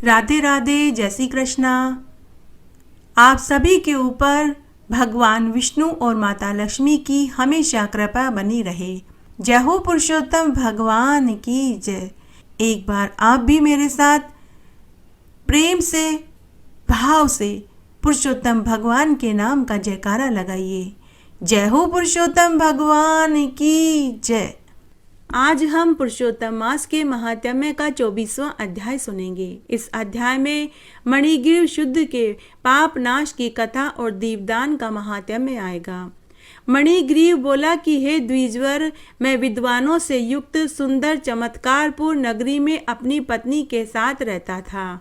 राधे राधे, जय श्री कृष्णा। आप सभी के ऊपर भगवान विष्णु और माता लक्ष्मी की हमेशा कृपा बनी रहे। जय हो पुरुषोत्तम भगवान की जय। एक बार आप भी मेरे साथ प्रेम से, भाव से पुरुषोत्तम भगवान के नाम का जयकारा लगाइए। जय हो पुरुषोत्तम भगवान की जय। आज हम पुरुषोत्तम मास के महात्म्य का 24वां अध्याय सुनेंगे। इस अध्याय में मणिग्रीव शुद्ध के पाप नाश की कथा और दीपदान का महात्म्य आएगा। मणिग्रीव बोला कि हे द्विजवर, मैं विद्वानों से युक्त सुंदर चमत्कारपूर्ण नगरी में अपनी पत्नी के साथ रहता था।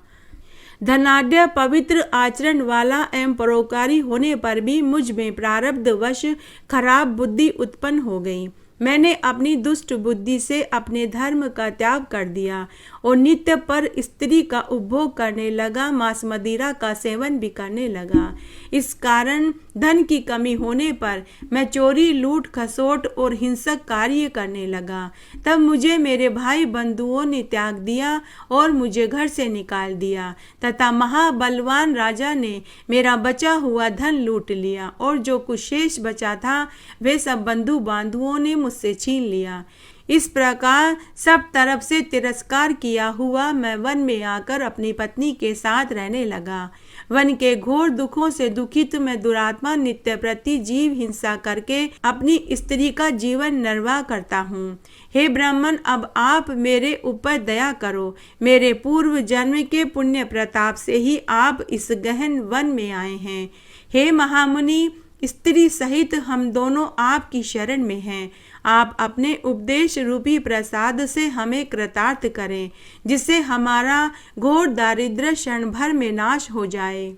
धनाढ्य पवित्र आचरण वाला एवं परोपकारी होने पर भी मुझ में प्रारब्धवश खराब बुद्धि उत्पन्न हो गई। मैंने अपनी दुष्ट बुद्धि से अपने धर्म का त्याग कर दिया और नित्य पर स्त्री का उपभोग करने लगा, मांस मदिरा का सेवन भी करने लगा। इस कारण धन की कमी होने पर मैं चोरी, लूट, खसोट और हिंसक कार्य करने लगा। तब मुझे मेरे भाई बंधुओं ने त्याग दिया और मुझे घर से निकाल दिया तथा महाबलवान राजा ने मेरा बचा हुआ धन लूट लिया और जो कुछ शेष बचा था वे सब बंधु बांधुओं ने मुझसे छीन लिया। इस प्रकार सब तरफ से तिरस्कार किया हुआ मैं वन में आकर अपनी पत्नी के साथ रहने लगा। वन के घोर दुखों से दुखित मैं दुरात्मा नित्य प्रति जीव हिंसा करके अपनी स्त्री का जीवन निर्वाह करता हूँ। हे ब्राह्मण, अब आप मेरे ऊपर दया करो। मेरे पूर्व जन्म के पुण्य प्रताप से ही आप इस गहन वन में आए हैं। हे महामुनि, स्त्री सहित हम दोनों आपकी शरण में हैं। आप अपने उपदेश रूपी प्रसाद से हमें कृतार्थ करें, जिससे हमारा घोर दारिद्र्य क्षण भर में नाश हो जाए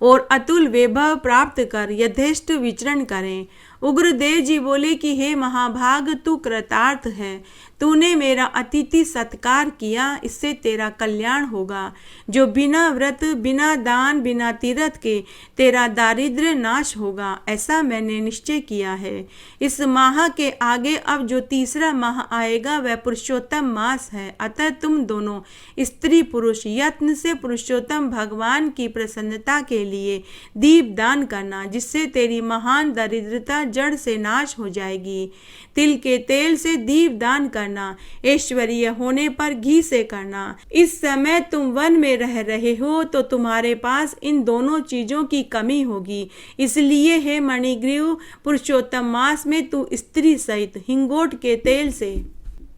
और अतुल वैभव प्राप्त कर यथेष्ट विचरण करें। उग्रदेव जी बोले कि हे महाभाग, तू कृतार्थ है। तूने मेरा अतिथि सत्कार किया, इससे तेरा कल्याण होगा। जो बिना व्रत, बिना दान, बिना तीर्थ के तेरा दारिद्र्य नाश होगा, ऐसा मैंने निश्चय किया है। इस माह के आगे अब जो तीसरा माह आएगा वह पुरुषोत्तम मास है। अतः तुम दोनों स्त्री पुरुष यत्न से पुरुषोत्तम भगवान की प्रसन्नता के लिए दीप दान करना, जिससे तेरी महान दरिद्रता जड़ से नाश हो जाएगी। तिल के तेल से दीप दान करना, ऐश्वर्य होने पर घी से करना। इस समय तुम वन में रह रहे हो तो तुम्हारे पास इन दोनों चीजों की कमी होगी। इसलिए हे मणिग्रीव, पुरुषोत्तम मास में तू स्त्री सहित हिंगोट के तेल से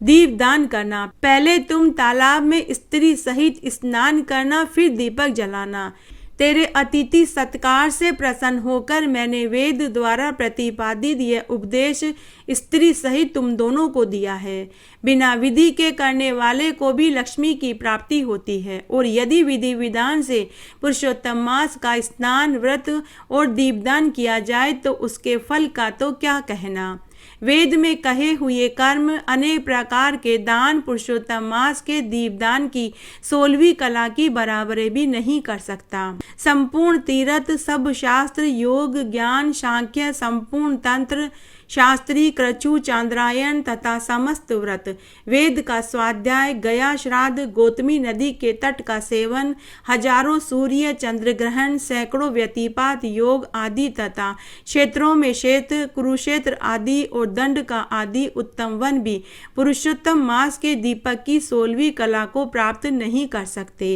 दीप दान करना। पहले तुम तालाब में स्त्री सहित स्नान करना, फिर दीपक जलाना। तेरे अतिथि सत्कार से प्रसन्न होकर मैंने वेद द्वारा प्रतिपादित यह उपदेश स्त्री सहित तुम दोनों को दिया है। बिना विधि के करने वाले को भी लक्ष्मी की प्राप्ति होती है, और यदि विधि विधान से पुरुषोत्तम मास का स्नान, व्रत और दीपदान किया जाए तो उसके फल का तो क्या कहना। वेद में कहे हुए कर्म, अनेक प्रकार के दान पुरुषोत्तम मास के दीपदान की 16वीं कला की बराबरी भी नहीं कर सकता। संपूर्ण तीर्थ, सब शास्त्र, योग, ज्ञान, सांख्य, संपूर्ण तंत्र शास्त्री, क्रचु, चांद्रायन तथा समस्त व्रत, वेद का स्वाध्याय, गया श्राद्ध, गौतमी नदी के तट का सेवन, हजारों सूर्य चंद्र ग्रहण, सैकड़ों व्यतिपात योग आदि तथा क्षेत्रों में क्षेत्र, कुरुक्षेत्र आदि और दंड का आदि उत्तम वन भी पुरुषोत्तम मास के दीपक की 16वीं कला को प्राप्त नहीं कर सकते।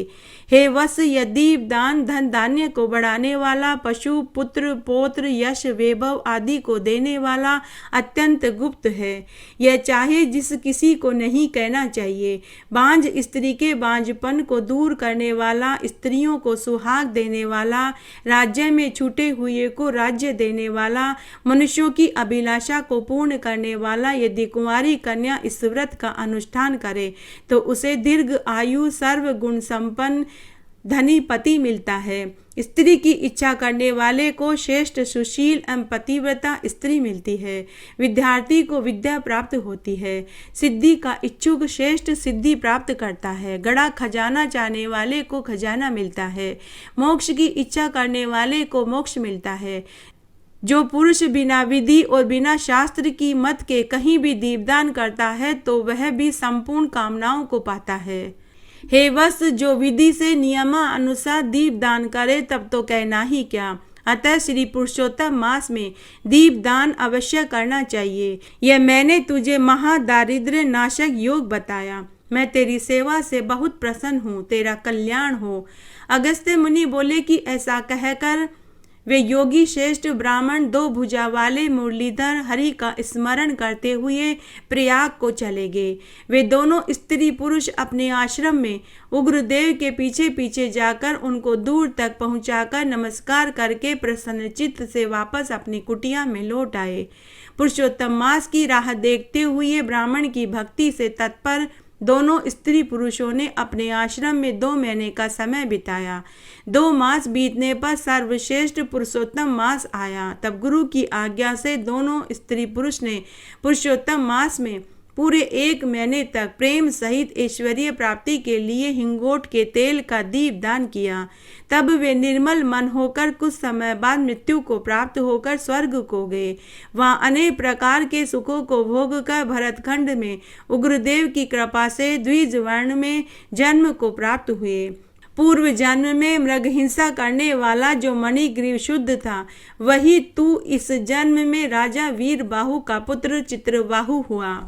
हे वत्स, यदि दान धन धान्य को बढ़ाने वाला, पशु, पुत्र, पौत्र, यश, वैभव आदि को देने वाला अत्यंत गुप्त है। यह चाहे जिस किसी को नहीं कहना चाहिए। बांझ स्त्री के बांझपन को दूर करने वाला, स्त्रियों को सुहाग देने वाला, राज्य में छूटे हुए को राज्य देने वाला, मनुष्यों की अभिलाषा को पूर्ण करने वाला, यदि कुंवारी कन्या इस व्रत का अनुष्ठान करे तो उसे दीर्घ आयु, सर्व गुण संपन्न धनी पति मिलता है। स्त्री की इच्छा करने वाले को श्रेष्ठ सुशील एवं पतिव्रता स्त्री मिलती है। विद्यार्थी को विद्या प्राप्त होती है। सिद्धि का इच्छुक श्रेष्ठ सिद्धि प्राप्त करता है। गड़ा खजाना चाहने वाले को खजाना मिलता है। मोक्ष की इच्छा करने वाले को मोक्ष मिलता है। जो पुरुष बिना विधि और बिना शास्त्र की मत के कहीं भी दीपदान करता है तो वह भी संपूर्ण कामनाओं को पाता है। हे वत्स, जो विधि से नियमानुसार दीप दान करे तब तो कहना ही क्या। अतः श्री पुरुषोत्तम मास में दीप दान अवश्य करना चाहिए। यह मैंने तुझे महादारिद्र्य नाशक योग बताया। मैं तेरी सेवा से बहुत प्रसन्न हूँ, तेरा कल्याण हो। अगस्त्य मुनि बोले कि ऐसा कहकर वे योगी श्रेष्ठ ब्राह्मण 2 भुजा वाले मुरलीधर हरि का स्मरण करते हुए प्रयाग को चले गए। वे दोनों स्त्री पुरुष अपने आश्रम में उग्रदेव के पीछे पीछे जाकर उनको दूर तक पहुंचाकर नमस्कार करके प्रसन्नचित्त से वापस अपनी कुटिया में लौट आए। पुरुषोत्तम मास की राह देखते हुए ब्राह्मण की भक्ति से तत्पर दोनों स्त्री पुरुषों ने अपने आश्रम में 2 महीने का समय बिताया। 2 मास बीतने पर सर्वश्रेष्ठ पुरुषोत्तम मास आया। तब गुरु की आज्ञा से दोनों स्त्री पुरुष ने पुरुषोत्तम मास में पूरे 1 महीने तक प्रेम सहित ऐश्वर्य प्राप्ति के लिए हिंगोट के तेल का दीप दान किया। तब वे निर्मल मन होकर कुछ समय बाद मृत्यु को प्राप्त होकर स्वर्ग को गए। वहाँ अनेक प्रकार के सुखों को भोग कर भरतखंड में उग्रदेव की कृपा से द्विज वर्ण में जन्म को प्राप्त हुए। पूर्व जन्म में मृग हिंसा करने वाला जो मणिग्रीव शुद्ध था, वही तू इस जन्म में राजा वीरबाहु का पुत्र चित्रबाहु हुआ।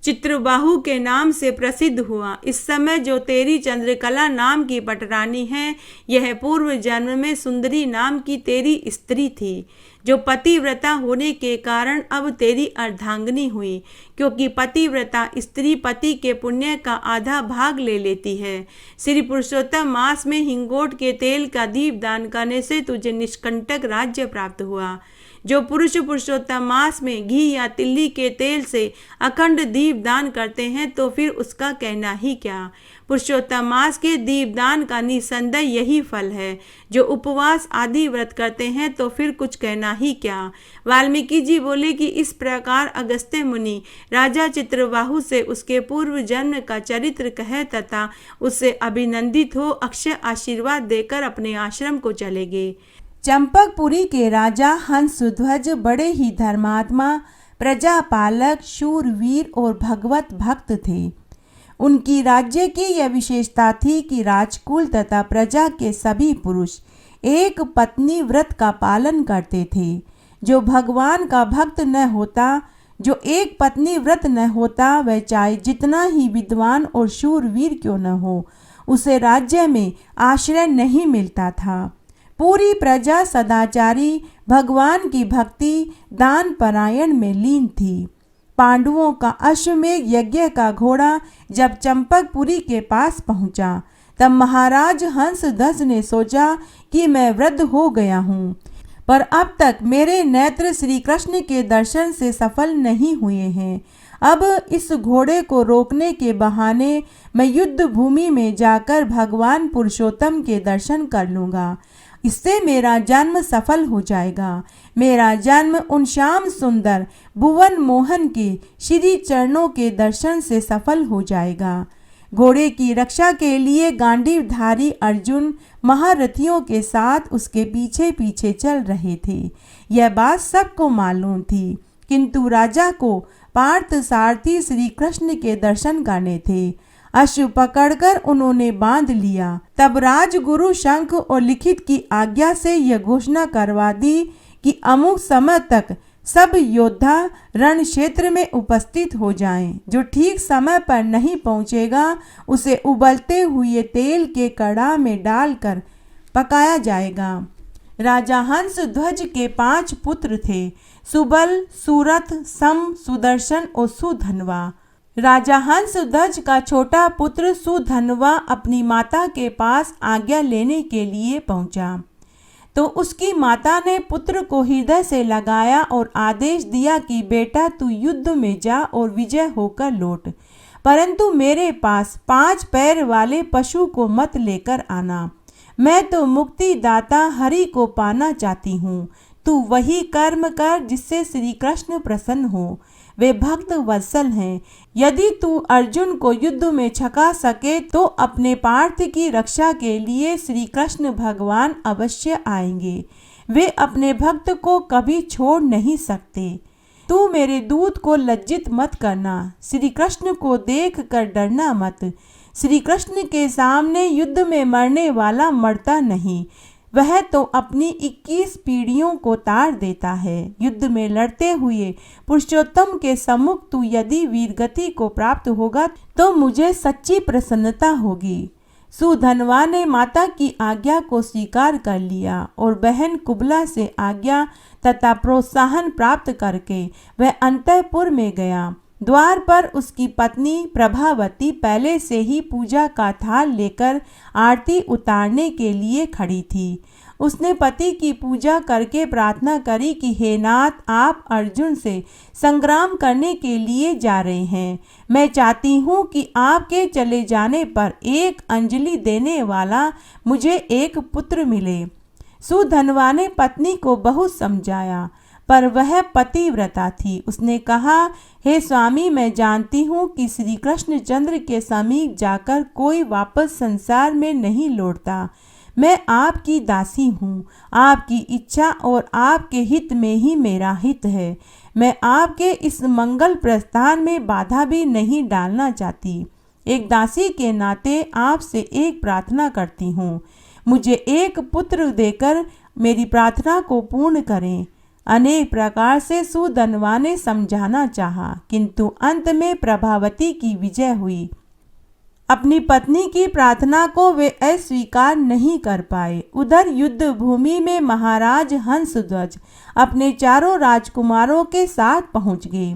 चित्रबाहु के नाम से प्रसिद्ध हुआ। इस समय जो तेरी चंद्रकला नाम की पटरानी है, यह पूर्व जन्म में सुंदरी नाम की तेरी स्त्री थी, जो पतिव्रता होने के कारण अब तेरी अर्धांगिनी हुई। क्योंकि पतिव्रता स्त्री पति के पुण्य का आधा भाग ले लेती है। श्री पुरुषोत्तम मास में हिंगोट के तेल का दीप दान करने से तुझे निष्कंटक राज्य प्राप्त हुआ। जो पुरुष पुरुषोत्तम मास में घी या तिल्ली के तेल से अखंड दीप दान करते हैं, तो फिर उसका कहना ही क्या। पुरुषोत्तम मास के दीप दान का निसंदेह यही फल है। जो उपवास आदि व्रत करते हैं, तो फिर कुछ कहना ही क्या। वाल्मीकि जी बोले कि इस प्रकार अगस्त्य मुनि राजा चित्रबाहु से उसके पूर्व जन्म का चरित्र कहे तथा उससे अभिनंदित हो अक्षय आशीर्वाद देकर अपने आश्रम को चले गए। चंपकपुरी के राजा हंसध्वज बड़े ही धर्मात्मा, प्रजापालक, शूरवीर और भगवत भक्त थे। उनकी राज्य की यह विशेषता थी कि राजकुल तथा प्रजा के सभी पुरुष एक पत्नी व्रत का पालन करते थे। जो भगवान का भक्त न होता, जो एक पत्नी व्रत न होता, वह चाहे जितना ही विद्वान और शूरवीर क्यों न हो, उसे राज्य में आश्रय नहीं मिलता था। पूरी प्रजा सदाचारी, भगवान की भक्ति, दान परायण में लीन थी। पांडवों का अश्वमेध यज्ञ का घोड़ा जब चंपकपुरी के पास पहुंचा, तब महाराज हंसध्वज ने सोचा कि मैं वृद्ध हो गया हूँ, पर अब तक मेरे नेत्र श्री कृष्ण के दर्शन से सफल नहीं हुए हैं। अब इस घोड़े को रोकने के बहाने मैं युद्ध भूमि में जाकर भगवान पुरुषोत्तम के दर्शन कर लूँगा। इससे मेरा जन्म सफल हो जाएगा। मेरा जन्म उन श्याम सुंदर भुवन मोहन के श्री चरणों के दर्शन से सफल हो जाएगा। घोड़े की रक्षा के लिए गांडीवधारी अर्जुन महारथियों के साथ उसके पीछे पीछे चल रहे थे। यह बात सबको मालूम थी, किंतु राजा को पार्थ सारथी श्री कृष्ण के दर्शन करने थे। अश्व पकड़कर उन्होंने बांध लिया। तब राजगुरु शंख और लिखित की आज्ञा से यह घोषणा करवा दी कि अमुक समय तक सब योद्धा रण क्षेत्र में उपस्थित हो जाएं। जो ठीक समय पर नहीं पहुंचेगा, उसे उबलते हुए तेल के कड़ा में डालकर पकाया जाएगा। राजा हंसध्वज के 5 पुत्र थे, सुबल, सूरथ, सम, सुदर्शन और सुधनवा। राजा हंसध्वज का छोटा पुत्र सुधनवा अपनी माता के पास आज्ञा लेने के लिए पहुंचा, तो उसकी माता ने पुत्र को हृदय से लगाया और आदेश दिया कि बेटा तू युद्ध में जा और विजय होकर लौट, परंतु मेरे पास 5 पैर वाले पशु को मत लेकर आना। मैं तो मुक्तिदाता हरि को पाना चाहती हूँ। तू वही कर्म कर जिससे श्री कृष्ण प्रसन्न हो। वे भक्त वत्सल हैं। यदि तू अर्जुन को युद्ध में छका सके तो अपने पार्थ की रक्षा के लिए श्री कृष्ण भगवान अवश्य आएंगे। वे अपने भक्त को कभी छोड़ नहीं सकते। तू मेरे दूत को लज्जित मत करना। श्री कृष्ण को देख कर डरना मत। श्री कृष्ण के सामने युद्ध में मरने वाला मरता नहीं, वह तो अपनी 21 पीढ़ियों को तार देता है। युद्ध में लड़ते हुए पुरुषोत्तम के सम्मुख तू यदि वीरगति को प्राप्त होगा तो मुझे सच्ची प्रसन्नता होगी। सुधनवा ने माता की आज्ञा को स्वीकार कर लिया और बहन कुबला से आज्ञा तथा प्रोत्साहन प्राप्त करके वह अंतःपुर में गया। द्वार पर उसकी पत्नी प्रभावती पहले से ही पूजा का थाल लेकर आरती उतारने के लिए खड़ी थी। उसने पति की पूजा करके प्रार्थना करी कि हे नाथ, आप अर्जुन से संग्राम करने के लिए जा रहे हैं। मैं चाहती हूँ कि आपके चले जाने पर एक अंजलि देने वाला मुझे एक पुत्र मिले। सुधनवा ने पत्नी को बहुत समझाया पर वह पतिव्रता थी। उसने कहा, हे स्वामी, मैं जानती हूँ कि श्री कृष्णचंद्र के समीप जाकर कोई वापस संसार में नहीं लौटता। मैं आपकी दासी हूँ, आपकी इच्छा और आपके हित में ही मेरा हित है। मैं आपके इस मंगल प्रस्थान में बाधा भी नहीं डालना चाहती। एक दासी के नाते आपसे एक प्रार्थना करती हूँ, मुझे एक पुत्र देकर मेरी प्रार्थना को पूर्ण करें। अनेक प्रकार से सुधनवा ने समझाना चाहा, किंतु अंत में प्रभावती की विजय हुई। अपनी पत्नी की प्रार्थना को वे अस्वीकार नहीं कर पाए। उधर युद्ध भूमि में महाराज हंसध्वज अपने चारों राजकुमारों के साथ पहुंच गए।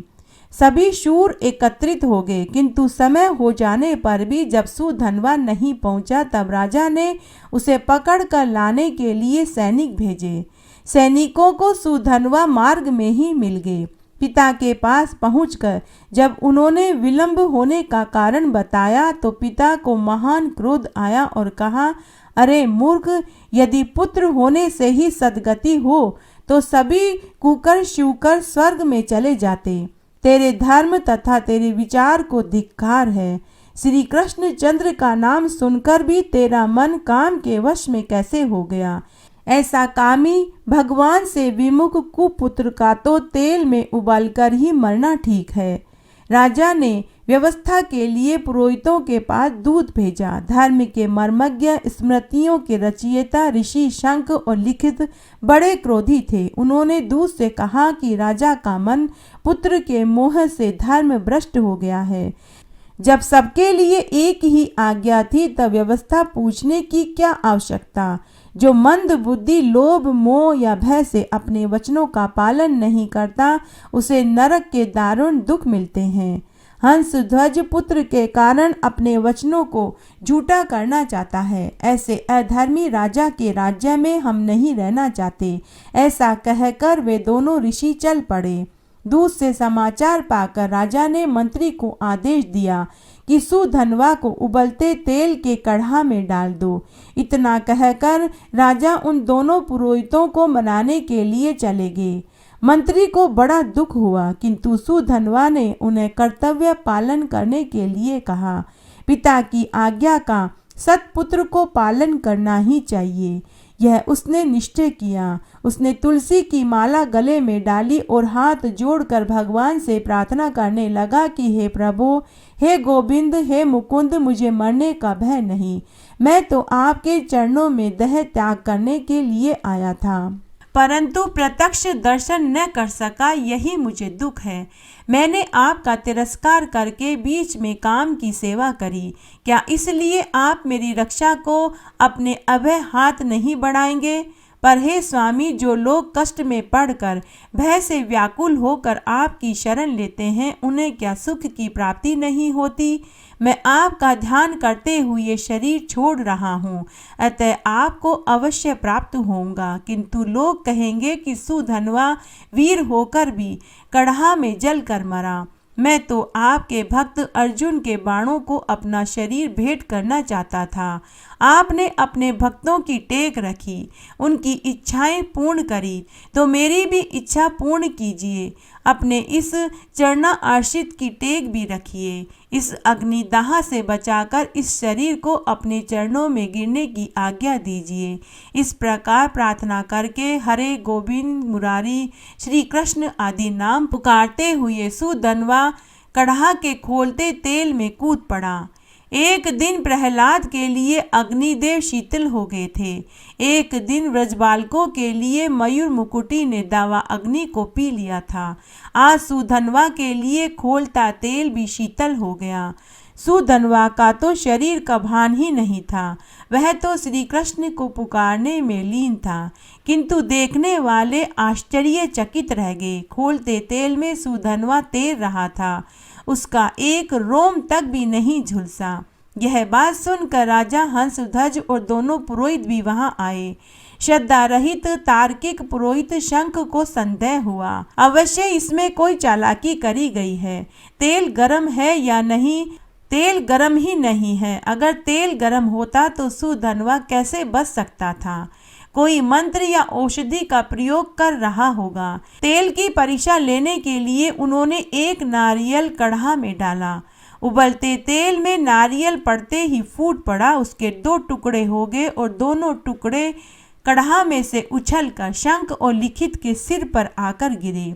सभी शूर एकत्रित हो गए, किंतु समय हो जाने पर भी जब सुधनवा नहीं पहुंचा तब राजा ने उसे पकड़ कर लाने के लिए सैनिक भेजे। सैनिकों को सुधनवा मार्ग में ही मिल गए। पिता के पास पहुंचकर जब उन्होंने विलंब होने का कारण बताया तो पिता को महान क्रोध आया और कहा, अरे मूर्ख, यदि पुत्र होने से ही सद्गति हो तो सभी कुकर शिवकर स्वर्ग में चले जाते। तेरे धर्म तथा तेरे विचार को धिक्कार है। श्री कृष्णचंद्र का नाम सुनकर भी तेरा मन काम के वश में कैसे हो गया। ऐसा कामी भगवान से विमुख कुपुत्र का तो तेल में उबालकर ही मरना ठीक है। राजा ने व्यवस्था के लिए पुरोहितों के पास दूत भेजा। धर्म के मर्मज्ञ, स्मृतियों के रचयिता ऋषि शंख और लिखित बड़े क्रोधी थे। उन्होंने दूत से कहा कि राजा का मन पुत्र के मोह से धर्म भ्रष्ट हो गया है। जब सबके लिए एक ही आज्ञा थी तब व्यवस्था पूछने की क्या आवश्यकता। जो मंद बुद्धि, लोभ, मोह या भय से अपने वचनों का पालन नहीं करता उसे नरक के दारुण दुख मिलते हैं। हंसध्वज पुत्र के कारण अपने वचनों को झूठा करना चाहता है। ऐसे अधर्मी राजा के राज्य में हम नहीं रहना चाहते। ऐसा कहकर वे दोनों ऋषि चल पड़े। दूत से समाचार पाकर राजा ने मंत्री को आदेश दिया कि सुधनवा को उबलते तेल के कढ़ा में डाल दो। इतना कहकर राजा उन दोनों पुरोहितों को मनाने के लिए चले गए। मंत्री को बड़ा दुख हुआ, किंतु सुधनवा ने उन्हें कर्तव्य पालन करने के लिए कहा। पिता की आज्ञा का सत्पुत्र को पालन करना ही चाहिए, यह उसने निश्चय किया। उसने तुलसी की माला गले में डाली और हाथ जोड़कर भगवान से प्रार्थना करने लगा कि हे प्रभु, हे गोविंद, हे मुकुंद, मुझे मरने का भय नहीं। मैं तो आपके चरणों में देह त्याग करने के लिए आया था, परंतु प्रत्यक्ष दर्शन न कर सका, यही मुझे दुख है। मैंने आपका तिरस्कार करके बीच में काम की सेवा करी। क्या इसलिए आप मेरी रक्षा को अपने अभय हाथ नहीं बढ़ाएंगे? पर हे स्वामी, जो लोग कष्ट में पड़कर भय से व्याकुल होकर आपकी शरण लेते हैं, उन्हें क्या सुख की प्राप्ति नहीं होती? मैं आपका ध्यान करते हुए शरीर छोड़ रहा हूँ, अतः आपको अवश्य प्राप्त होगा। किंतु लोग कहेंगे कि सुधनवा वीर होकर भी कड़हा में जल कर मरा। मैं तो आपके भक्त अर्जुन के बाणों को अपना शरीर भेंट करना चाहता था। आपने अपने भक्तों की टेक रखी, उनकी इच्छाएं पूर्ण करी, तो मेरी भी इच्छा पूर्ण कीजिए। अपने इस चरना आश्रित की टेक भी रखिए। इस अग्निदाह से बचाकर इस शरीर को अपने चरणों में गिरने की आज्ञा दीजिए। इस प्रकार प्रार्थना करके हरे गोविंद मुरारी श्री कृष्ण आदि नाम पुकारते हुए सुधनवा कढ़ा के खोलते तेल में कूद पड़ा। एक दिन प्रहलाद के लिए अग्निदेव शीतल हो गए थे। एक दिन व्रजबालकों के लिए मयूर मुकुटी ने दावा अग्नि को पी लिया था। आज सुधनवा के लिए खोलता तेल भी शीतल हो गया। सुधनवा का तो शरीर का भान ही नहीं था। वह तो श्री कृष्ण को पुकारने में लीन था, किंतु देखने वाले आश्चर्यचकित रह गए। खोलते तेल में सुधनवा तैर रहा था, उसका एक रोम तक भी नहीं झुलसा। यह बात सुनकर राजा हंसध्वज और दोनों पुरोहित भी वहां आए। श्रद्धा रहित तार्किक पुरोहित शंख को संदेह हुआ, अवश्य इसमें कोई चालाकी करी गई है। तेल गर्म है या नहीं? तेल गर्म ही नहीं है। अगर तेल गर्म होता तो सुधनवा कैसे बच सकता था? कोई मंत्र या औषधि का प्रयोग कर रहा होगा। तेल की परीक्षा लेने के लिए उन्होंने एक नारियल कढ़ा में डाला। उबलते तेल में नारियल पड़ते ही फूट पड़ा। उसके 2 टुकड़े हो गए और दोनों टुकड़े कढ़ा में से उछलकर शंख और लिखित के सिर पर आकर गिरे।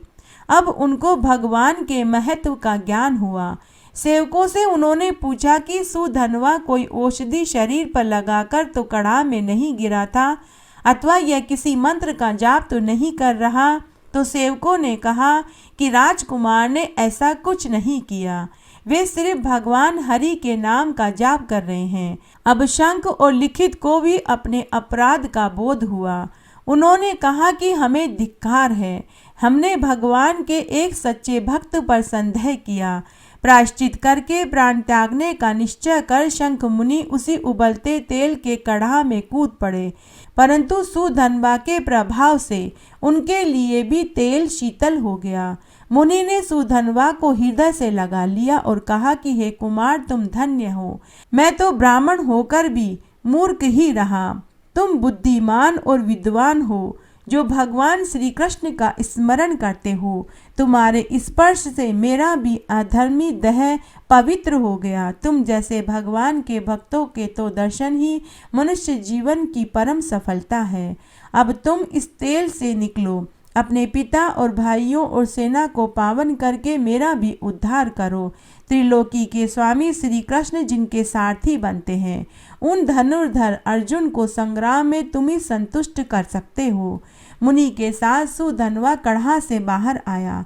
अब उनको भगवान के महत्व का ज्ञान हुआ। सेवकों से उन्होंने पूछा कि सुधनवा कोई औषधि शरीर पर लगाकर तो कढ़ा में नहीं गिरा था, अथवा यह किसी मंत्र का जाप तो नहीं कर रहा। तो सेवकों ने कहा कि राजकुमार ने ऐसा कुछ नहीं किया, वे सिर्फ भगवान हरि के नाम का जाप कर रहे हैं। अब शंख और लिखित को भी अपने अपराध का बोध हुआ। उन्होंने कहा कि हमें धिक्कार है, हमने भगवान के एक सच्चे भक्त पर संदेह किया। प्रायश्चित करके प्राण त्यागने का निश्चय कर शंख मुनि उसी उबलते तेल के कढ़ा में कूद पड़े, परंतु सुधनवा के प्रभाव से उनके लिए भी तेल शीतल हो गया। मुनि ने सुधनवा को हृदय से लगा लिया और कहा कि हे कुमार, तुम धन्य हो। मैं तो ब्राह्मण होकर भी मूर्ख ही रहा। तुम बुद्धिमान और विद्वान हो, जो भगवान श्री कृष्ण का स्मरण करते हो। तुम्हारे स्पर्श से मेरा भी अधर्मी देह पवित्र हो गया। तुम जैसे भगवान के भक्तों के तो दर्शन ही मनुष्य जीवन की परम सफलता है। अब तुम इस तेल से निकलो, अपने पिता और भाइयों और सेना को पावन करके मेरा भी उद्धार करो। त्रिलोकी के स्वामी श्री कृष्ण जिनके सारथी बनते हैं, उन धनुर्धर अर्जुन को संग्राम में तुम ही संतुष्ट कर सकते हो। मुनि के साथ सुधनवा कढ़ा से बाहर आया।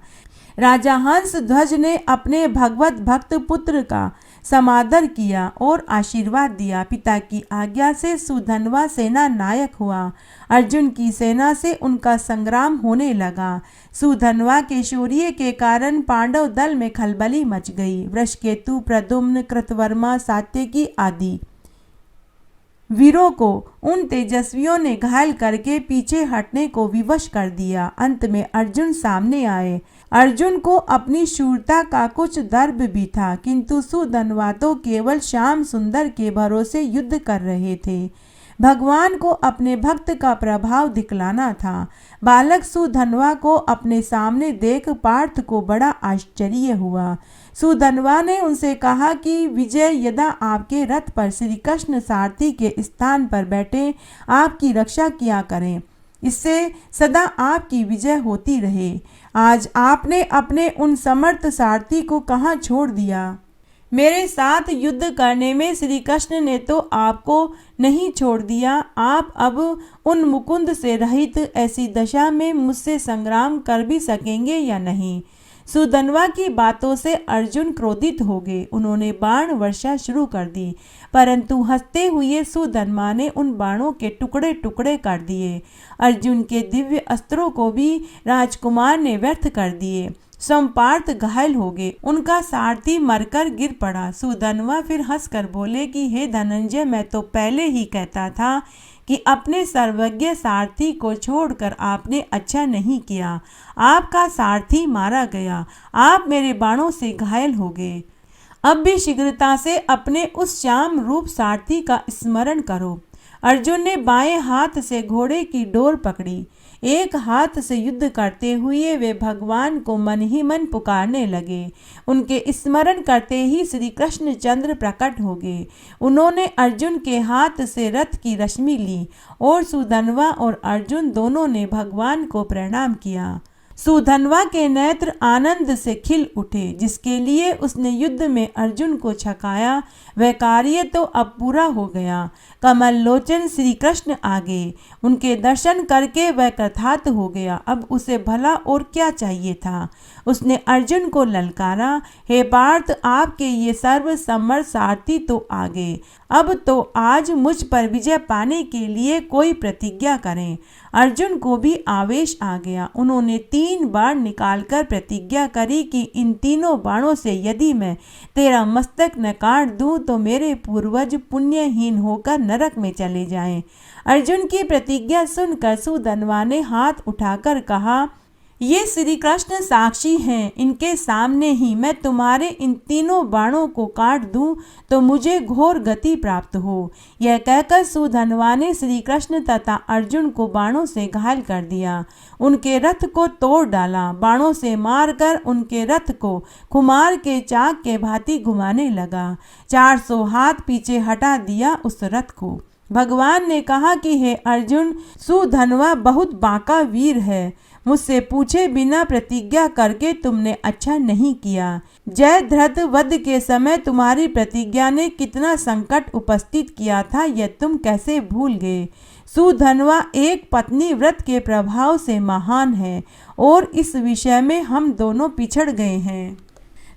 राजा हंसध्वज ने अपने भगवत भक्त पुत्र का समादर किया और आशीर्वाद दिया। पिता की आज्ञा से सुधनवा सेना नायक हुआ। अर्जुन की सेना से उनका संग्राम होने लगा। सुधनवा के शौर्य के कारण पांडव दल में खलबली मच गई। वृषकेतु, प्रद्युम्न, कृतवर्मा, सात्यकी आदि वीरों को उन तेजस्वियों ने घायल करके पीछे हटने को विवश कर दिया। अंत में अर्जुन सामने आए। अर्जुन को अपनी शूरता का कुछ गर्व भी था, किंतु सुधनवा तो केवल श्याम सुंदर के भरोसे युद्ध कर रहे थे। भगवान को अपने भक्त का प्रभाव दिखलाना था। बालक सुधनवा को अपने सामने देख पार्थ को बड़ा आश्चर्य हुआ। सुधनवा ने उनसे कहा कि विजय यदा आपके रथ पर श्री कृष्ण सारथी के स्थान पर बैठे आपकी रक्षा किया करें, इससे सदा आपकी विजय होती रहे। आज आपने अपने उन समर्थ सारथी को कहाँ छोड़ दिया? मेरे साथ युद्ध करने में श्री कृष्ण ने तो आपको नहीं छोड़ दिया। आप अब उन मुकुंद से रहित ऐसी दशा में मुझसे संग्राम कर भी सकेंगे या नहीं? सुधनवा की बातों से अर्जुन क्रोधित हो गए। उन्होंने बाण वर्षा शुरू कर दी, परंतु हंसते हुए सुधनवा ने उन बाणों के टुकड़े टुकड़े कर दिए। अर्जुन के दिव्य अस्त्रों को भी राजकुमार ने व्यर्थ कर दिए। सम्पार्थ घायल हो गए, उनका सारथी मरकर गिर पड़ा। सुधनवा फिर हंसकर बोले कि हे धनंजय, मैं तो पहले ही कहता था कि अपने सर्वज्ञ सारथी को छोड़कर आपने अच्छा नहीं किया। आपका सारथी मारा गया, आप मेरे बाणों से घायल हो गए। अब भी शीघ्रता से अपने उस श्याम रूप सारथी का स्मरण करो। अर्जुन ने बाएं हाथ से घोड़े की डोर पकड़ी। एक हाथ से युद्ध करते हुए वे भगवान को मन ही मन पुकारने लगे। उनके स्मरण करते ही श्री कृष्णचंद्र प्रकट हो गए। उन्होंने अर्जुन के हाथ से रथ की रश्मि ली और सुधनवा और अर्जुन दोनों ने भगवान को प्रणाम किया। सुधन्वा के नेत्र आनंद से खिल उठे। जिसके लिए उसने युद्ध में अर्जुन को छकाया वह कार्य तो अब पूरा हो गया। कमल लोचन श्री कृष्ण आगे, उनके दर्शन करके वह कृतार्थ हो गया। अब उसे भला और क्या चाहिए था। उसने अर्जुन को ललकारा, हे पार्थ, आपके ये सर्व समर्थ सारथी तो आगे, अब तो आज मुझ पर विजय पाने के लिए कोई प्रतिज्ञा करें। अर्जुन को भी आवेश आ गया। उन्होंने 3 बाण निकालकर प्रतिज्ञा करी कि इन तीनों बाणों से यदि मैं तेरा मस्तक न काट दूं तो मेरे पूर्वज पुण्यहीन होकर नरक में चले जाएं। अर्जुन की प्रतिज्ञा सुनकर सुधन्वा ने हाथ उठाकर कहा, ये श्री कृष्ण साक्षी हैं, इनके सामने ही मैं तुम्हारे इन तीनों बाणों को काट दूं तो मुझे घोर गति प्राप्त हो। यह कहकर सुधन्वा ने श्री कृष्ण तथा अर्जुन को बाणों से घायल कर दिया, उनके रथ को तोड़ डाला। बाणों से मारकर उनके रथ को खुमार के चाक के भांति घुमाने लगा। 400 हाथ पीछे हटा दिया उस रथ को। भगवान ने कहा कि हे अर्जुन, सुधन्वा बहुत बांका वीर है, मुझसे पूछे बिना प्रतिज्ञा करके तुमने अच्छा नहीं किया। जयद्रथ वध के समय तुम्हारी प्रतिज्ञा ने कितना संकट उपस्थित किया था, यह तुम कैसे भूल गए। सुधन्वा एक पत्नी व्रत के प्रभाव से महान है और इस विषय में हम दोनों पिछड़ गए हैं।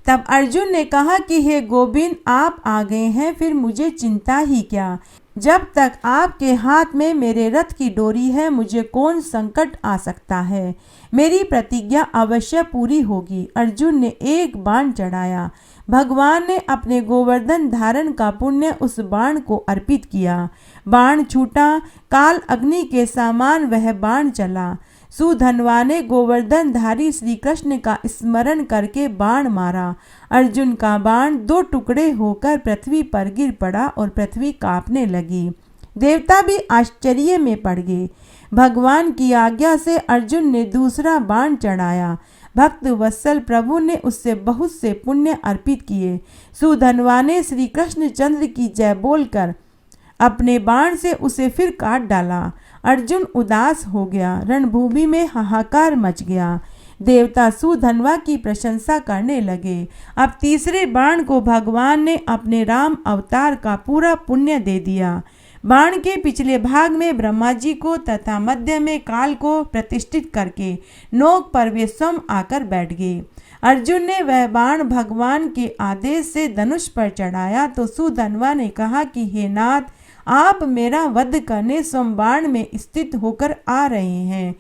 तब अर्जुन ने कहा कि हे गोविंद, आप आ गए हैं, फिर मुझे चिंता ही क्या। जब तक आपके हाथ में मेरे रथ की डोरी है, मुझे कौन संकट आ सकता है। मेरी प्रतिज्ञा अवश्य पूरी होगी। अर्जुन ने एक बाण चढ़ाया। भगवान ने अपने गोवर्धन धारण का पुण्य उस बाण को अर्पित किया। बाण छूटा, काल अग्नि के समान वह बाण चला। सुधन्वा ने गोवर्धनधारी श्री कृष्ण का स्मरण करके बाण मारा। अर्जुन का बाण 2 टुकड़े होकर पृथ्वी पर गिर पड़ा और पृथ्वी कांपने लगी। देवता भी आश्चर्य में पड़ गए। भगवान की आज्ञा से अर्जुन ने दूसरा बाण चढ़ाया। भक्त वत्सल प्रभु ने उससे बहुत से पुण्य अर्पित किए। सुधन्वा ने श्री कृष्ण चंद्र की जय बोलकर अपने बाण से उसे फिर काट डाला। अर्जुन उदास हो गया। रणभूमि में हाहाकार मच गया। देवता सुधन्वा की प्रशंसा करने लगे। अब तीसरे बाण को भगवान ने अपने राम अवतार का पूरा पुण्य दे दिया। बाण के पिछले भाग में ब्रह्मा जी को तथा मध्य में काल को प्रतिष्ठित करके नोक पर वे स्वयं आकर बैठ गए। अर्जुन ने वह बाण भगवान के आदेश से धनुष पर चढ़ाया तो सुधन्वा ने कहा कि हे नाथ, आप मेरा वध करने स्वयं बाण में स्थित होकर आ रहे हैं,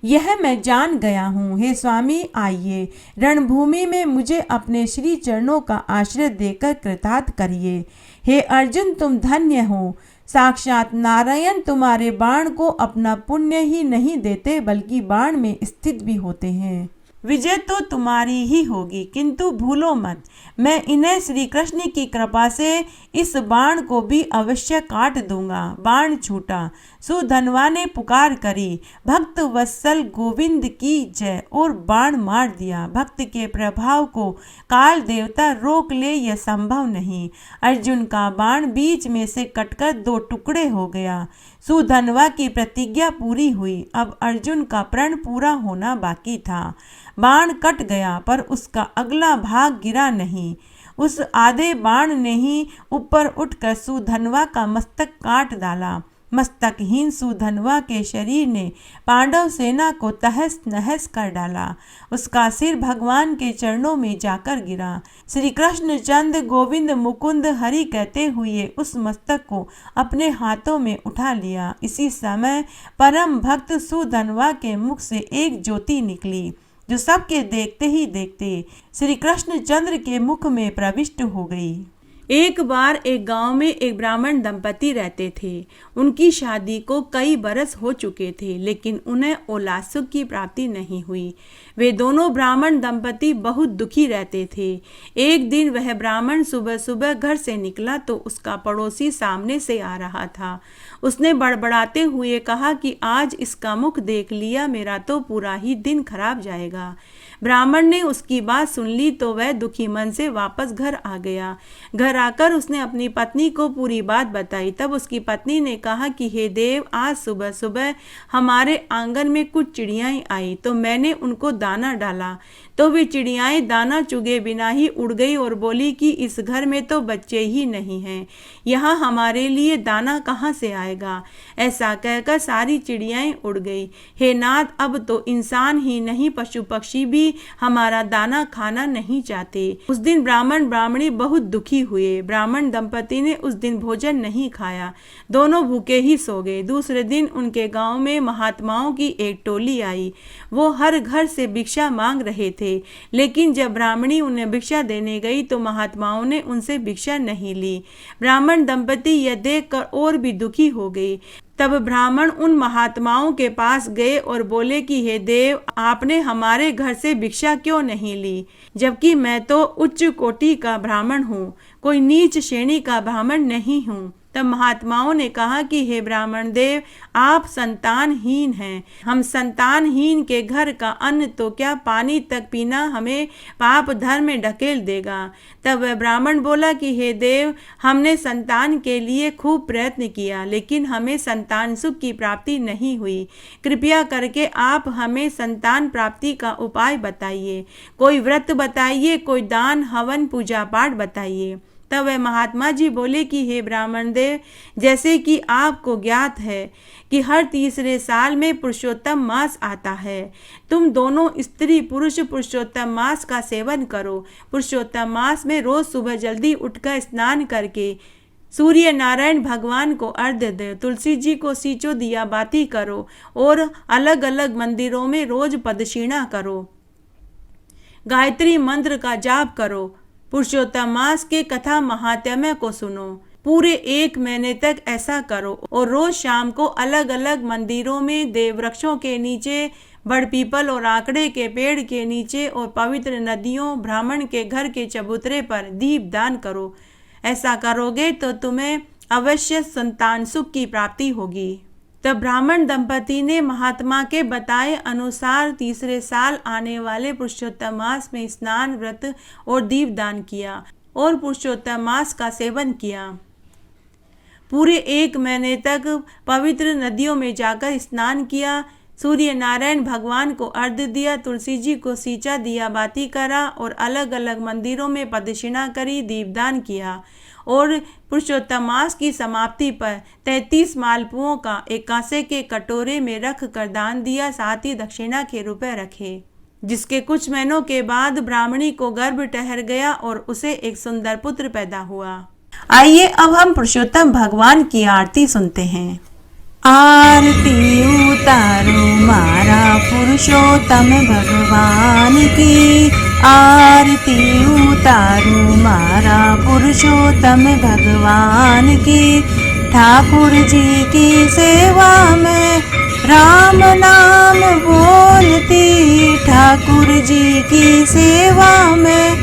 यह मैं जान गया हूँ। हे स्वामी, आइए रणभूमि में मुझे अपने श्री चरणों का आश्रय देकर कृतार्थ करिए। हे अर्जुन, तुम धन्य हो। साक्षात नारायण तुम्हारे बाण को अपना पुण्य ही नहीं देते बल्कि बाण में स्थित भी होते हैं। विजय तो तुम्हारी ही होगी, किंतु भूलो मत, मैं इन्हें श्री कृष्ण की कृपा से इस बाण को भी अवश्य काट दूंगा। बाण छूटा। सुधन्वा ने पुकार करी, भक्त वत्सल गोविंद की जय, और बाण मार दिया। भक्त के प्रभाव को काल देवता रोक ले, यह संभव नहीं। अर्जुन का बाण बीच में से कटकर 2 टुकड़े हो गया। सुधन्वा की प्रतिज्ञा पूरी हुई। अब अर्जुन का प्रण पूरा होना बाकी था। बाण कट गया पर उसका अगला भाग गिरा नहीं। उस आधे बाण ने ही ऊपर उठकर सुधन्वा का मस्तक काट डाला। मस्तकहीन सुधन्वा के शरीर ने पांडव सेना को तहस नहस कर डाला। उसका सिर भगवान के चरणों में जाकर गिरा। श्री कृष्ण चंद्र गोविंद मुकुंद हरि कहते हुए उस मस्तक को अपने हाथों में उठा लिया। इसी समय परम भक्त सुधन्वा के मुख से एक ज्योति निकली जो सबके देखते ही देखते श्री कृष्ण चंद्र के मुख में प्रविष्ट हो गई। एक बार एक गांव में एक ब्राह्मण दंपति रहते थे। उनकी शादी को कई बरस हो चुके थे, लेकिन उन्हें औलाद सुख की प्राप्ति नहीं हुई। वे दोनों ब्राह्मण दंपति बहुत दुखी रहते थे। एक दिन वह ब्राह्मण सुबह सुबह घर से निकला तो उसका पड़ोसी सामने से आ रहा था। उसने बड़बड़ाते हुए कहा कि आज इसका मुख देख लिया, मेरा तो पूरा ही दिन खराब जाएगा। ब्राह्मण ने उसकी बात सुन ली तो वह दुखी मन से वापस घर आ गया। घर आकर उसने अपनी पत्नी को पूरी बात बताई। तब उसकी पत्नी ने कहा कि हे देव, आज सुबह सुबह हमारे आंगन में कुछ चिड़ियाएं आई तो मैंने उनको दाना डाला तो वे चिड़ियाएं दाना चुगे बिना ही उड़ गई और बोली कि इस घर में तो बच्चे ही नहीं हैं, यहाँ हमारे लिए दाना कहाँ से आएगा। ऐसा कहकर सारी चिड़ियाएं उड़ गई। हे नाथ, अब तो इंसान ही नहीं पशु पक्षी भी हमारा दाना खाना नहीं चाहते। उस दिन ब्राह्मण ब्राह्मणी बहुत दुखी हुए। ब्राह्मण दंपति ने उस दिन भोजन नहीं खाया, दोनों भूखे ही सो गए। दूसरे दिन उनके गांव में महात्माओं की एक टोली आई। वो हर घर से भिक्षा मांग रहे थे, लेकिन जब ब्राह्मणी उन्हें भिक्षा देने गई तो महात्माओं ने उनसे भिक्षा नहीं ली। ब्राह्मण दंपति यह देखकर और भी दुखी हो गए। तब ब्राह्मण उन महात्माओं के पास गए और बोले कि हे देव, आपने हमारे घर से भिक्षा क्यों नहीं ली, जबकि मैं तो उच्च कोटि का ब्राह्मण हूँ, कोई नीच श्रेणी का ब्राह्मण नहीं हूँ। तब महात्माओं ने कहा कि हे ब्राह्मण देव, आप संतानहीन हैं। हम संतानहीन के घर का अन्न तो क्या, पानी तक पीना हमें पाप धर्म में ढकेल देगा। तब वह ब्राह्मण बोला कि हे देव, हमने संतान के लिए खूब प्रयत्न किया, लेकिन हमें संतान सुख की प्राप्ति नहीं हुई। कृपया करके आप हमें संतान प्राप्ति का उपाय बताइए, कोई व्रत बताइए, कोई दान हवन पूजा पाठ बताइए। तब वह महात्मा जी बोले कि हे ब्राह्मण देव, जैसे कि आपको ज्ञात है कि हर तीसरे साल में पुरुषोत्तम मास आता है, तुम दोनों स्त्री पुरुष पुरुषोत्तम मास का सेवन करो। पुरुषोत्तम मास में रोज सुबह जल्दी उठकर स्नान करके सूर्य नारायण भगवान को अर्घ्य दो, तुलसी जी को सींचो, दिया बाती करो और अलग अलग मंदिरों में रोज प्रदक्षिणा करो, गायत्री मंत्र का जाप करो, पुरुषोत्तम मास के कथा महात्म्य को सुनो। पूरे 1 महीने तक ऐसा करो और रोज शाम को अलग अलग मंदिरों में, देव वृक्षों के नीचे, बड़ पीपल और आकड़े के पेड़ के नीचे और पवित्र नदियों, ब्राह्मण के घर के चबूतरे पर दीप दान करो। ऐसा करोगे तो तुम्हें अवश्य संतान सुख की प्राप्ति होगी। तब ब्राह्मण दंपति ने महात्मा के बताए अनुसार तीसरे साल आने वाले पुरुषोत्तम मास में स्नान, व्रत और दीपदान किया और पुरुषोत्तम मास का सेवन किया। पूरे 1 महीने तक पवित्र नदियों में जाकर स्नान किया, सूर्य नारायण भगवान को अर्घ्य दिया, तुलसी जी को सींचा, दिया बाती करा और अलग अलग मंदिरों में प्रदक्षिणा करी, दीपदान किया और पुरुषोत्तम मास की समाप्ति पर 33 मालपुओं का एक कांसे के कटोरे में रख कर दान दिया, साथ ही दक्षिणा के रुपए रखे। जिसके कुछ महीनों के बाद ब्राह्मणी को गर्भ ठहर गया और उसे एक सुंदर पुत्र पैदा हुआ। आइए अब हम पुरुषोत्तम भगवान की आरती सुनते हैं। आरती उतारो मारा पुरुषोत्तम भगवान की, आरती उतारो मारा पुरुषोत्तम भगवान की। ठाकुर जी की सेवा में राम नाम बोलती, ठाकुर जी की सेवा में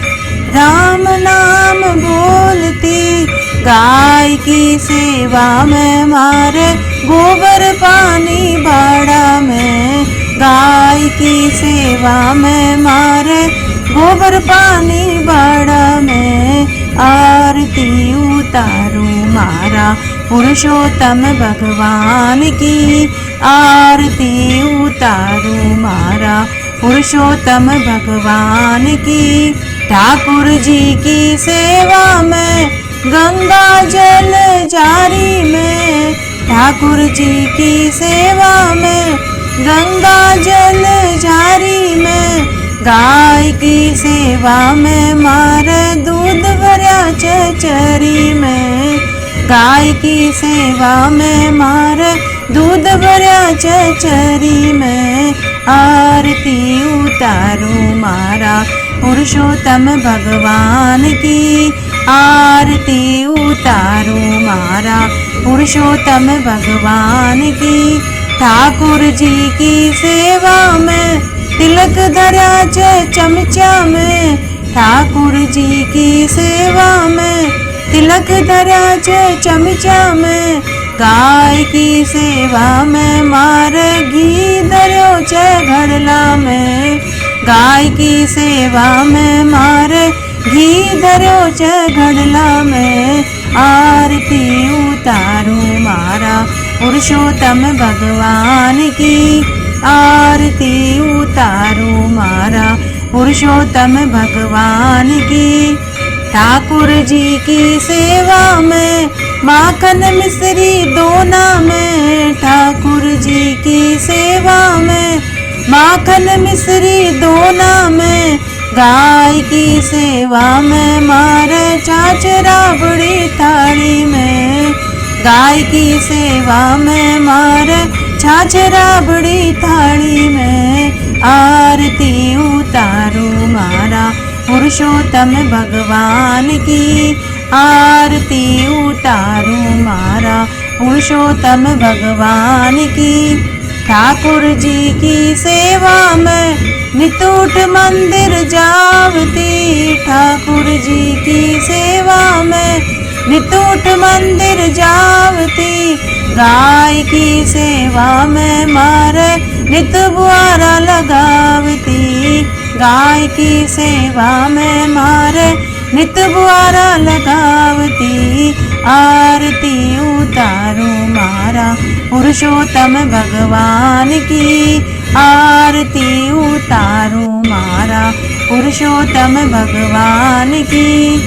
राम नाम बोलती। गाय की सेवा में मारे गोबर पानी बाड़ा में, गाय की सेवा में मारे गोबर पानी बाड़ा में। आरती उतारो मारा पुरुषोत्तम भगवान की, आरती उतारो मारा पुरुषोत्तम भगवान की। ठाकुर जी की सेवा में गंगा जल जारी में, ठाकुर जी की सेवा में गंगा जल जारी में। गाय की सेवा में मारे दूध भरा चचरी में, गाय की सेवा में मारे दूध भरा चचरी में। आरती उतारो मारा पुरुषोत्तम भगवान की, आरती उतारो मारा पुरुषोत्तम भगवान की। ठाकुर जी की सेवा में तिलक धरा चमचा में, ठाकुर जी की सेवा में तिलक धरा चमचा में। गाय की सेवा में मारे घी धरो घड़ला में, गाय की सेवा में मारे घी धरो च घड़ला में, आरती उतारू मारा पुरुषोत्तम भगवान की, आरती उतारू मारा पुरुषोत्तम भगवान की। ठाकुर जी की सेवा में माखन मिश्री दोना में, ठाकुर जी की सेवा में माखन मिश्री दोना में, गाय की सेवा में मारे छाछ राबड़ी थाली में, गाय की सेवा में मारे छाछ राबड़ी थाली में, आरती उतारू मारा पुरुषोत्तम भगवान की, आरती उतारू मारा पुरुषोत्तम भगवान की। ठाकुर जी की सेवा में नितूट मंदिर जावती, ठाकुर जी की सेवा में नितूट मंदिर जावती, गाय की सेवा में मारे नित बुआरा लगावती, गाय की सेवा में मारे नित बुआरा लगावती, आरती उतारू मारा पुरुषोत्तम भगवान की, आरती उतारू मारा पुरुषोत्तम भगवान की।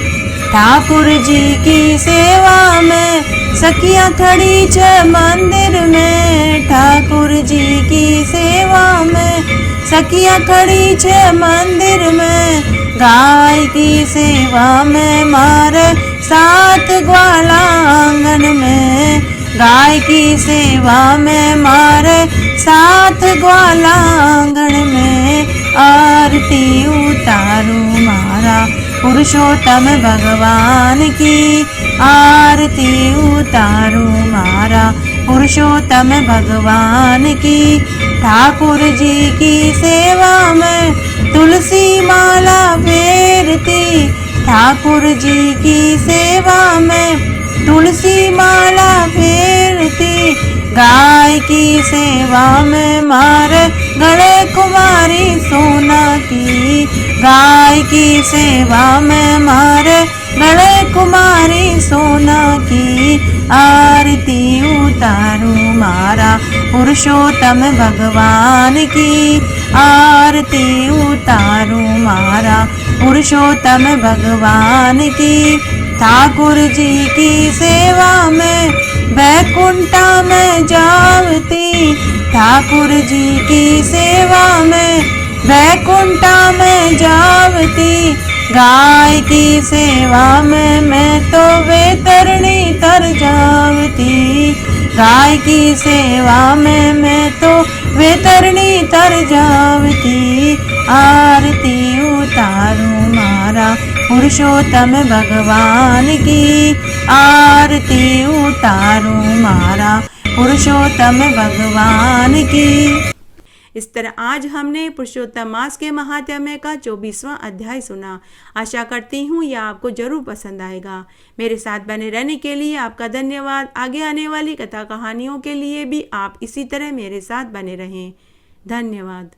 ठाकुर जी की सेवा में सखियां खड़ी छ मंदिर में, ठाकुर जी की सेवा में सखियां खड़ी छ मंदिर में, गाय की सेवा में मारे सात ग्वाला आंगन में, गाय की सेवा में मारे सात ग्वाला आंगन में, आरती उतारू मारा पुरुषोत्तम भगवान की, आरती उतारू मारा पुरुषोत्तम भगवान की। ठाकुर जी की सेवा में तुलसी माला फेरती, ठाकुर जी की सेवा में तुलसी माला फेरती, गाय की सेवा में मारे गले कुमारी सोना की, गाय की सेवा में मारे गले कुमारी सोना की, आरती उतारू मारा पुरुषोत्तम भगवान की, आरती उतारू मारा पुरुषोत्तम भगवान की। ठाकुर जी की सेवा में बैकुंठा में जावती, ठाकुर जी की सेवा में बैकुंठा में जावती, गाय की सेवा में मैं तो वैतरणी तर जावती, गाय की सेवा में मैं तो वैतरणी तर जावती, आरती उतारू मारा पुरुषोत्तम भगवान की, आरती उतारू मारा पुरुषोत्तम भगवान की। इस तरह आज हमने पुरुषोत्तम मास के महात्म्य का 24वां अध्याय सुना। आशा करती हूँ यह आपको जरूर पसंद आएगा। मेरे साथ बने रहने के लिए आपका धन्यवाद। आगे आने वाली कथा कहानियों के लिए भी आप इसी तरह मेरे साथ बने रहें। धन्यवाद।